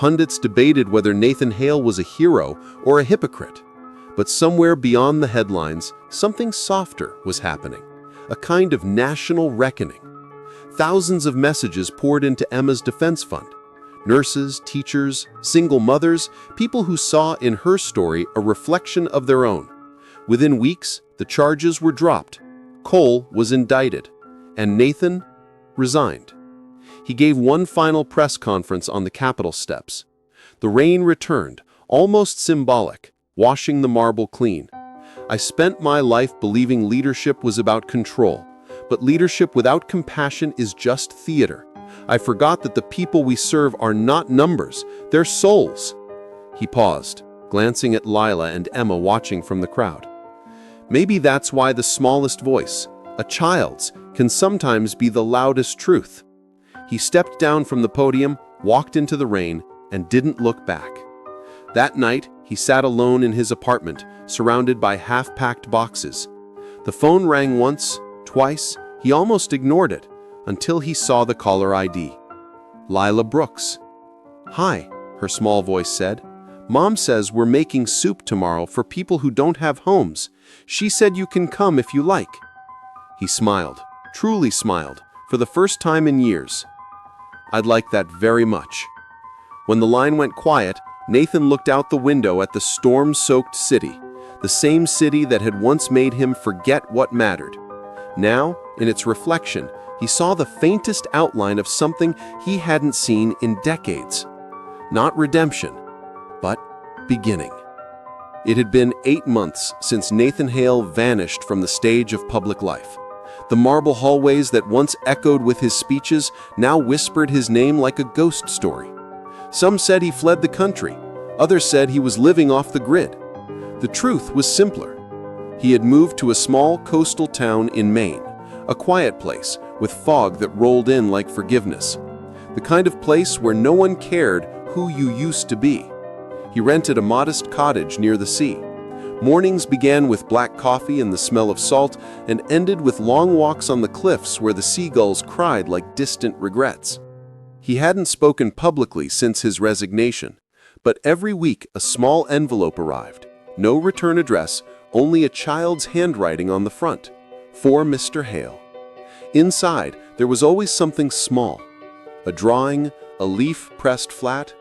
Pundits debated whether Nathan Hale was a hero or a hypocrite. But somewhere beyond the headlines, something softer was happening, a kind of national reckoning. Thousands of messages poured into Emma's defense fund. Nurses, teachers, single mothers, people who saw in her story a reflection of their own. Within weeks, the charges were dropped. Cole was indicted, and Nathan resigned. He gave one final press conference on the Capitol steps. The rain returned, almost symbolic, washing the marble clean. I spent my life believing leadership was about control, but leadership without compassion is just theater. I forgot that the people we serve are not numbers, they're souls. He paused, glancing at Lila and Emma watching from the crowd. Maybe that's why the smallest voice, a child's, can sometimes be the loudest truth. He stepped down from the podium, walked into the rain, and didn't look back. That night, he sat alone in his apartment, surrounded by half-packed boxes. The phone rang once, twice. He almost ignored it, until he saw the caller ID. Lila Brooks. "Hi," her small voice said. "Mom says we're making soup tomorrow for people who don't have homes. She said you can come if you like." He smiled, truly smiled, for the first time in years. "I'd like that very much." When the line went quiet, Nathan looked out the window at the storm-soaked city, the same city that had once made him forget what mattered. Now, in its reflection, he saw the faintest outline of something he hadn't seen in decades. Not redemption, but beginning. It had been 8 months since Nathan Hale vanished from the stage of public life. The marble hallways that once echoed with his speeches now whispered his name like a ghost story. Some said he fled the country. Others said he was living off the grid. The truth was simpler. He had moved to a small coastal town in Maine, a quiet place with fog that rolled in like forgiveness. The kind of place where no one cared who you used to be. He rented a modest cottage near the sea. Mornings began with black coffee and the smell of salt, and ended with long walks on the cliffs where the seagulls cried like distant regrets. He hadn't spoken publicly since his resignation, but every week a small envelope arrived. No return address, only a child's handwriting on the front. For Mr. Hale. Inside, there was always something small. A drawing, a leaf pressed flat,